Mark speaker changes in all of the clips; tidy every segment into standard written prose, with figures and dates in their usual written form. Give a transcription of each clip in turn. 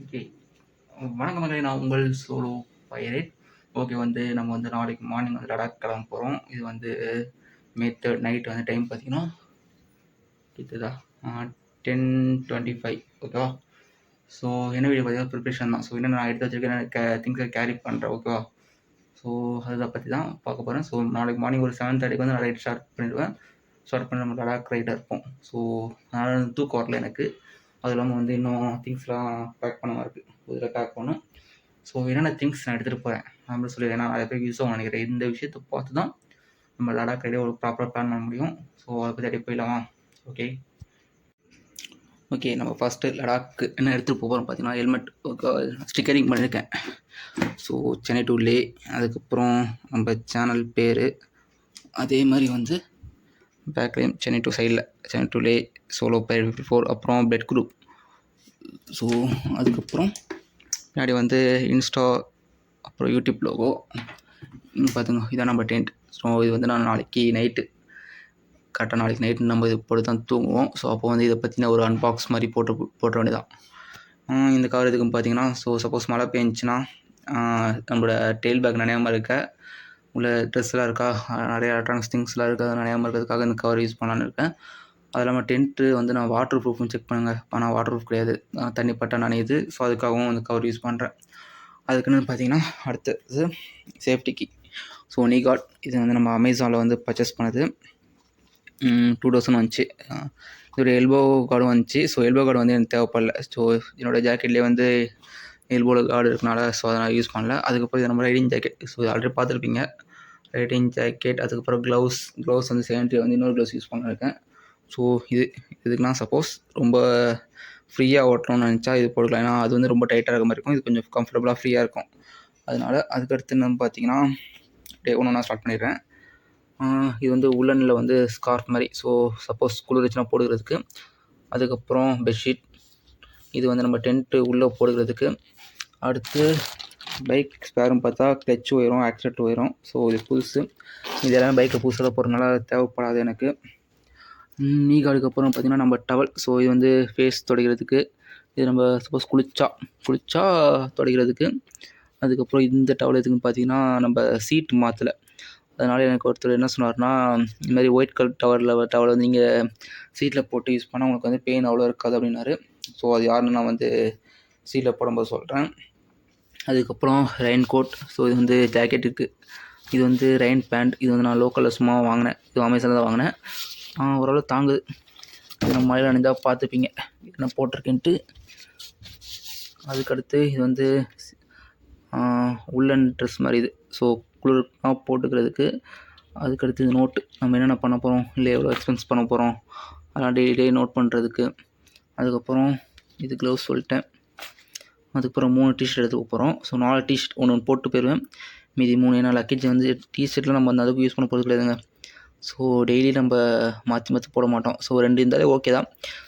Speaker 1: Okay. வணக்கம் மகளே, நான் உங்கள் சோலோ பைலட். ஓகே, நம்ம நாளைக்கு மார்னிங் லடாக் கிளம்ப போகிறோம். இது மே 3 நைட் டைம் பார்த்தீங்கன்னா கிட்டதா 10:25 ஓகேவா. ஸோ என்ன வீடியோ பார்த்தீங்கன்னா ப்ரிப்ரேஷன் தான். ஸோ என்னென்ன நான் எடுத்து வச்சிருக்கேன், திங்ஸை கேரி பண்ணுறேன் ஓகேவா. ஸோ அதை பற்றி தான் பார்க்க போகிறேன். ஸோ நாளைக்கு மார்னிங் ஒரு 7:30 நான் ரைட் ஸ்டார்ட் பண்ணிடுவேன். ஸ்டார்ட் பண்ணி நம்ம லடாக் ரைடாக இருப்போம். ஸோ அதனால் தூக்கம் வரல எனக்கு. அது இல்லாமல் இன்னும் திங்ஸ்லாம் பேக் பண்ண மாதிரி இருக்குது. இதில் பேக் பண்ணணும். ஸோ என்னென்ன திங்ஸ் நான் எடுத்துகிட்டு போகிறேன் அப்படின்னு சொல்லி ஏன்னா நிறைய பேருக்கு யூஸ் ஆகும் நினைக்கிறேன். இந்த விஷயத்தை பார்த்து தான் நம்ம லடாக் ரைடே ஒரு ப்ராப்பராக பிளான் பண்ண முடியும். ஸோ அதை பற்றி அப்படியே போயிடலாமா. ஓகே நம்ம ஃபஸ்ட்டு லடாக்கு என்ன எடுத்துகிட்டு போகிறோம் பார்த்தீங்கன்னா ஹெல்மெட் ஸ்டிக்கரிங் பண்ணியிருக்கேன். ஸோ சென்னை டு லே, அதுக்கப்புறம் நம்ம சேனல் பேர், அதே மாதிரி பேக்லேயும் சென்னை டு சைடில் Chennai to Leh solo pilot 54, அப்புறம் பெட் குரூப். ஸோ அதுக்கப்புறம் பின்னாடி இன்ஸ்டா, அப்புறம் யூடியூப் லோகோ. பார்த்துங்க, இதான் நம்ம டென்ட். ஸோ இது நான் நாளைக்கு நைட்டு கரெக்டாக நாளைக்கு நைட்டு நம்ம இது போட்டு தான் தூங்குவோம். ஸோ அப்போ இதை பற்றின ஒரு அன்பாக்ஸ் மாதிரி போட்ட வேண்டியதான். இந்த கவர் எதுக்குன்னு பார்த்தீங்கன்னா, ஸோ சப்போஸ் மழை பெஞ்சுன்னா நம்மளோட டெயில் பேக் நனையாமல் இருக்க, உள்ள ட்ரெஸ்லாம் இருக்கா, நிறைய எலக்ட்ரானிக்ஸ் திங்ஸ்லாம் இருக்கா, அதை நனையாமல் இருக்கிறதுக்காக இந்த கவர் யூஸ் பண்ணலான்னு இருக்கேன். அது இல்லாமல் டென்ட்டு நான் வாட்டர் ப்ரூஃப்னு செக் பண்ணுங்கள். ஆனால் வாட்டர் ப்ரூஃப் கிடையாது, தண்ணி பட்டா நனையுது. ஸோ அதுக்காகவும் இந்த கவர் யூஸ் பண்ணுறேன். அதுக்குன்னு பார்த்தீங்கன்னா அடுத்தது சேஃப்டிக்கு. ஸோ நீ கார்ட், இது நம்ம அமேசானில் பர்ச்சேஸ் பண்ணது. 2000 வந்துச்சு. இதோட எல்போ கார்டும் வந்துச்சு. ஸோ எல்போ கார்டு எனக்கு தேவைப்படல. ஸோ என்னோடய ஜாக்கெட்லேயே எல்போவில் கார்டு இருக்கனால ஸோ அதை நான் யூஸ் பண்ணல. அதுக்கப்புறம் இது நம்ம ரைடிங் ஜாக்கெட். ஸோ ஆல்ரெடி பார்த்துருப்பீங்க, ரைடிங் ஜாக்கெட். அதுக்கப்புறம் க்ளவுஸ் சேஃப்டி இன்னொரு க்ளவுஸ் யூஸ் பண்ணியிருக்கேன். ஸோ இதுக்குனா சப்போஸ் ரொம்ப ஃப்ரீயாக ஓட்டணும்னு நினச்சா இது போட்டுக்கலாம். ஏன்னா அது ரொம்ப டைட்டாக இருக்க மாதிரி இருக்கும். இது கொஞ்சம் கம்ஃபர்டபுளாக ஃப்ரீயாக இருக்கும். அதனால் அதுக்கடுத்து நம்ம பார்த்தீங்கன்னா ஒன்று நான் ஸ்டார்ட் பண்ணிடுறேன். இது உள்ளனில் ஸ்கார்ஃப் மாதிரி. ஸோ சப்போஸ் குளிர்ச்சுன்னா போடுகிறதுக்கு. அதுக்கப்புறம் பெட்ஷீட், இது நம்ம டென்ட்டு உள்ளே போடுகிறதுக்கு. அடுத்து பைக் ஸ்பேரும் பார்த்தா கிளச் உயரும், ஆக்சிலேட்டர் உயரும். ஸோ இது புதுசு. இது எல்லாமே பைக்கில் புதுசாக போடுறதுனால தேவைப்படாது எனக்கு. நீ கார்டுக்கு அப்புறம் பார்த்திங்கன்னா நம்ம டவல். ஸோ இது ஃபேஸ் துடைக்கிறதுக்கு. இது நம்ம சப்போஸ் குளிச்சா துடைக்கிறதுக்கு. அதுக்கப்புறம் இந்த டவல் எதுக்குன்னு பார்த்தீங்கன்னா நம்ம சீட் மாற்றலை. அதனால் எனக்கு ஒருத்தர் என்ன சொன்னார்னா, இந்த மாதிரி ஒயிட் கலர் டவல் நீங்கள் சீட்டில் போட்டு யூஸ் பண்ணால் உங்களுக்கு பெயின் அவ்வளோ இருக்காது அப்படின்னாரு. ஸோ அது யாருன்னு நான் சீட்டில் போடும்போது சொல்கிறேன். அதுக்கப்புறம் ரெயின் கோட். ஸோ இது ஜாக்கெட் இருக்குது. இது ரெயின் பேண்ட். இது நான் லோக்கலில் சும்மா வாங்கினேன். இது அமேசானில் தான் வாங்கினேன். ஓரளவு தாங்குது. இது நம்ம மழையில் அணிஞ்சால் பார்த்துப்பீங்க என்ன போட்டிருக்கேன்ட்டு. அதுக்கடுத்து இது உள்ளன் ட்ரெஸ் மாதிரி. இது ஸோ குளிர்னா போட்டுக்கிறதுக்கு. அதுக்கடுத்து இது நோட்டு, நம்ம என்னென்ன பண்ண போகிறோம், இல்லை எவ்வளோ எக்ஸ்பென்ஸ் பண்ண போகிறோம், அதெல்லாம் டெய்லி நோட் பண்ணுறதுக்கு. அதுக்கப்புறம் இது க்ளவுஸ் சொல்லிட்டேன். அதுக்கப்புறம் 3 டிஷர்ட் எடுத்துக்க போகிறோம். ஸோ 4 டிஷர்ட் ஒன்று போட்டு போயிடுவேன். மீதி 3 ஏன்னா லக்கேஜ் டிஷர்ட்டில் நம்ம அதுக்கு யூஸ் பண்ண போகிறது கிடையாதுங்க. ஸோ டெய்லி நம்ம மாற்றி போட மாட்டோம். ஸோ 2 இருந்தாலே ஓகே தான்.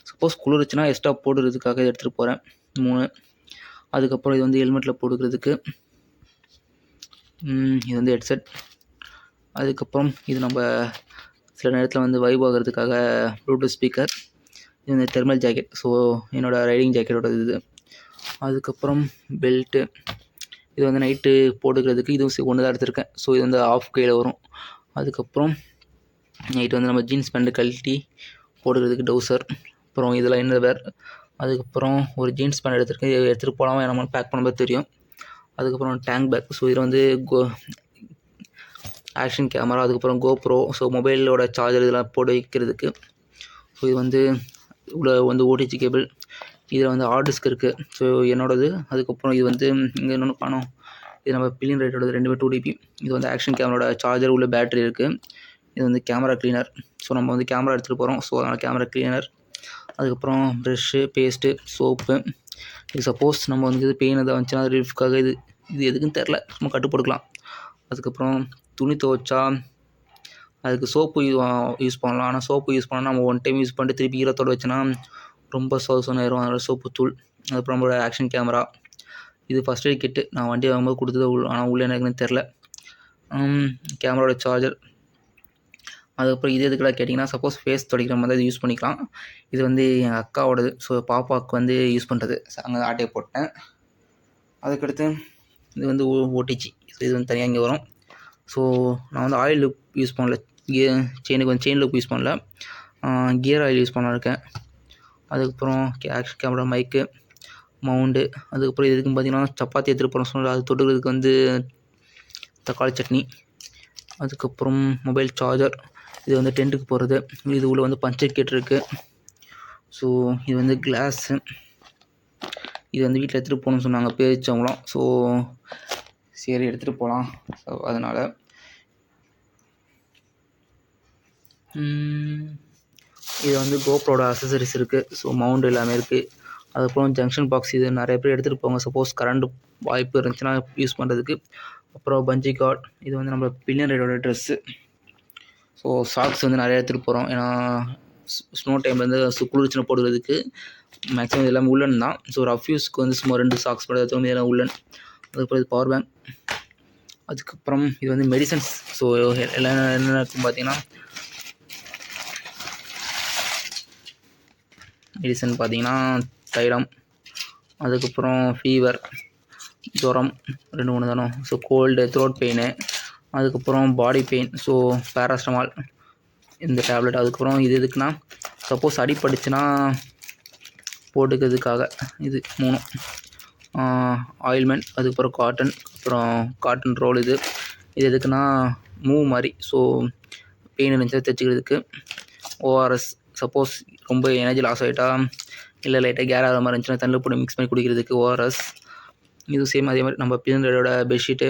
Speaker 1: சப்போஸ் குளிர்ச்சுன்னா எக்ஸ்ட்ரா போடுறதுக்காக எடுத்துகிட்டு போகிறேன் 3. அதுக்கப்புறம் இது ஹெல்மெட்டில் போடுக்கிறதுக்கு. இது ஹெட்செட். அதுக்கப்புறம் இது நம்ம சில நேரத்தில் வைப் ஆகிறதுக்காக ப்ளூடூத் ஸ்பீக்கர். இது தெர்மல் ஜாக்கெட். ஸோ என்னோடய ரைடிங் ஜாக்கெட்டோட இது. அதுக்கப்புறம் பெல்ட்டு. இது நைட்டு போட்டுக்கிறதுக்கு. இது ஒன்று தான் எடுத்திருக்கேன். ஸோ இது ஆஃப் கையில் வரும். அதுக்கப்புறம் நைட்டு நம்ம ஜீன்ஸ் பேண்ட்டு கழட்டி போட்டுக்கிறதுக்கு டவுசர். அப்புறம் இதெல்லாம் என்ன வேர். அதுக்கப்புறம் ஒரு ஜீன்ஸ் பேண்ட் எடுத்துருக்கேன். எடுத்துகிட்டு போகலாமா என்னமான்னு பேக் பண்ணும்போது தெரியும். அதுக்கப்புறம் டேங்க் பேக். ஸோ இதில் ஆக்ஷன் கேமரா. அதுக்கப்புறம் கோப்ரோ. ஸோ மொபைலோட சார்ஜர் இதெல்லாம் போட்டு வைக்கிறதுக்கு. ஸோ இது உள்ள ஓடிஜி கேபிள். இதில் ஹார்ட் டிஸ்க் இருக்குது. ஸோ என்னோடது. அதுக்கப்புறம் இது இங்கே இன்னொன்று காணும். இது நம்ம பில்லியன் ரேட்டோட 2 2DP. இது ஆக்ஷன் கேமராவோட சார்ஜர் உள்ள பேட்டரி இருக்குது. இது கேமரா க்ளீனர். ஸோ நம்ம கேமரா எடுத்துகிட்டு போகிறோம். ஸோ அதனால் கேமரா க்ளீனர். அதுக்கப்புறம் ப்ரெஷ்ஷு, பேஸ்ட்டு, சோப்பு. இது சப்போஸ் நம்ம இது பெயின் எதாவது வந்துச்சுன்னா அது ரிலீஃப்காக இது எதுக்குன்னு தெரில, நம்ம கட்டு போட்டுக்கலாம். அதுக்கப்புறம் துணி துவைச்சா அதுக்கு சோப்பு யூஸ் பண்ணலாம். ஆனால் சோப்பு யூஸ் பண்ணால் நம்ம 1 டைம் யூஸ் பண்ணிட்டு திருப்பி ஈரத்தோடு வச்சோன்னா ரொம்ப சொசனாயிரும். அதனால் சோப்பு தூள். அதுக்கப்புறம் நம்மளோட ஆக்ஷன் கேமரா. இது ஃபஸ்ட் எய்ட் கிட்டு. நான் வண்டி வாங்கும்போது கொடுத்தது. ஆனால் உள்ளே எனக்குன்னு தெரில. கேமராவோட சார்ஜர். அதுக்கப்புறம் இது எதுக்குலாம் கேட்டிங்கன்னா, சப்போஸ் ஃபேஸ் துடைக்கிற மாதிரி இது யூஸ் பண்ணிக்கலாம். இது வந்து எங்கள் அக்காவோடது. ஸோ பாப்பாவுக்கு வந்து யூஸ் பண்ணுறது. அங்கே ஆட்டையை போட்டேன். அதுக்கடுத்து இது வந்து ஓடிஜி. இது வந்து தனியாக இங்கே வரும். ஸோ நான் வந்து ஆயில் லூப் யூஸ் பண்ணல. செயினுக்கு வந்து செயின் லூப் யூஸ் பண்ணல. கியர் ஆயில் யூஸ் பண்ணிருக்கேன். அதுக்கப்புறம் ஆக்ஷன் கேமரா, மைக்கு, மவுண்டு. அதுக்கப்புறம் இதுக்குன்னு பார்த்தீங்கன்னா சப்பாத்தி எடுத்துகிட்டு போகிறோம். சொன்னால் அது தொட்டுக்கிறதுக்கு வந்து தக்காளி சட்னி. அதுக்கப்புறம் மொபைல் சார்ஜர். இது வந்து டென்ட்டுக்கு போகிறது. இது உள்ள வந்து பஞ்சர் கிட் இருக்குது. ஸோ இது வந்து கிளாஸு. இது வந்து வீட்டில் எடுத்துகிட்டு போகணும்னு சொன்னாங்க பேரிச்சவங்களும். ஸோ சரி எடுத்துகிட்டு போகலாம். ஸோ அதனால் இது வந்து கோப்ரோட அசசரிஸ் இருக்குது. ஸோ மவுண்ட் எல்லாமே இருக்குது. அதுக்கப்புறம் ஜங்ஷன் பாக்ஸ். இது நிறைய பேர் எடுத்துகிட்டு போங்க, சப்போஸ் கரண்ட் வாய்ப்பு இருந்துச்சுன்னா யூஸ் பண்ணுறதுக்கு. அப்புறம் பஞ்சி கார்ட். இது வந்து நம்ம பில்லியன் ரைடோட ட்ரெஸ்ஸு. ஸோ சாக்ஸ் வந்து நிறையா எடுத்துகிட்டு போகிறோம். ஏன்னா ஸ்னோ டைமில் வந்து குளிர்ச்சின்னு போடுறதுக்கு மேக்ஸிமம் எல்லாமே உள்ளன் தான். ஸோ ரஃப் யூஸ்க்கு வந்து சும்மா 2 சாக்ஸ் மட்டும் எடுத்து இதெல்லாம் உள்ளன். அதுக்கப்புறம் இது பவர் பேங்க். அதுக்கப்புறம் இது வந்து மெடிசன்ஸ். ஸோ எல்லாம் என்ன இருக்கும் பார்த்தீங்கன்னா, மெடிசன் பார்த்தீங்கன்னா தைலம், அதுக்கப்புறம் ஃபீவர், ஜுரம் 2 3 தானே. ஸோ கோல்டு, த்ரோட் பெயின், அதுக்கப்புறம் பாடி பெயின். ஸோ பேராஸ்டமால் இந்த டேப்லெட். அதுக்கப்புறம் இது எதுக்குன்னா, சப்போஸ் அடிபட்டுச்சுன்னா போட்டுக்கிறதுக்காக இது 3. ஆயில்மெண்ட், அதுக்கப்புறம் காட்டன், அப்புறம் காட்டன் ரோல். இது எதுக்குன்னா மூவ் மாதிரி. ஸோ பெயின் இருந்துச்சா தைச்சிக்கிறதுக்கு. ஓஆர்எஸ், சப்போஸ் ரொம்ப எனர்ஜி லாஸ் ஆகிட்டா இல்லை லைட்டாக கேர் ஆகிற மாதிரி இருந்துச்சுன்னா தண்ணியில் போட்டு மிக்ஸ் பண்ணி குடிக்கிறதுக்கு ஓஆர்எஸ். இது சேம் அதே மாதிரி நம்ம பிள்ளைங்களோட பெட்ஷீட்டு,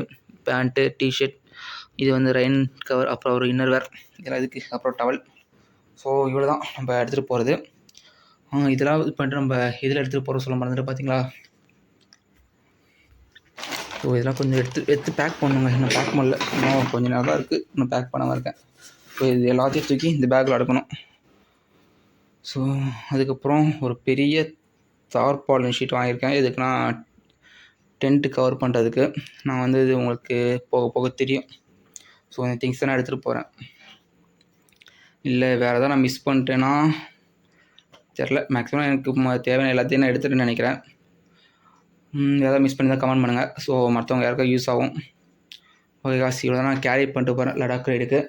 Speaker 1: பேண்ட்டு, டிஷர்ட். இது வந்து ரெயின் கவர், அப்புறம் ஒரு இன்னர்வேர் இதெல்லாம் இதுக்கு. அப்புறம் டவல். ஸோ இவ்வளோ தான் நம்ம எடுத்துகிட்டு போகிறது. இதெல்லாம் இது பண்ணிட்டு நம்ம இதில் எடுத்துகிட்டு போகிற சொல்ல மறந்துட்டு பார்த்தீங்களா. ஸோ இதெல்லாம் கொஞ்சம் எடுத்து பேக் பண்ணுங்க. இன்னும் பேக் பண்ணல, இன்னும் கொஞ்சம் நேரம் தான் இருக்குது. இன்னும் பேக் பண்ணாமல் இருக்கேன். ஸோ இது எல்லாத்தையும் தூக்கி இந்த பேக்கில் அடக்கணும். ஸோ அதுக்கப்புறம் ஒரு பெரிய தார்பாலின் ஷீட் வாங்கியிருக்கேன். எதுக்குன்னா டென்ட்டு கவர் பண்ணுறதுக்கு. நான் வந்து இது உங்களுக்கு போக போக தெரியும். ஸோ இந்த திங்ஸ் தான் நான் எடுத்துகிட்டு போகிறேன். இல்லை வேறு எதாவது நான் மிஸ் பண்ணிட்டேன்னா தெரில. மேக்ஸிமம் எனக்கு தேவையான எல்லாத்தையும் நான் எடுத்துகிட்டு நினைக்கிறேன். எதாவது மிஸ் பண்ணி தான் கமெண்ட் பண்ணுங்கள். ஸோ மற்றவங்க யாருக்கும் யூஸ் ஆகும். ஓகே காசு, இவ்வளோ தான் நான் கேரி பண்ணிட்டு போகிறேன் லடாக் ரைடுக்கு.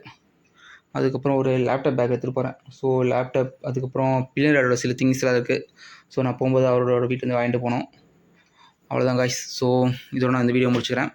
Speaker 1: அதுக்கப்புறம் ஒரு லேப்டாப் பேக் எடுத்துகிட்டு போகிறேன். ஸோ லேப்டாப், அதுக்கப்புறம் பிள்ளைங்களோட சில திங்ஸ்லாம் இருக்குது. ஸோ நான் போகும்போது அவரோட வீட்டிலேருந்து வாங்கிட்டு போனோம். அவ்வளோதான் காய்ஸ். ஸோ இதோட நான் இந்த வீடியோ முடிச்சுக்கிறேன்.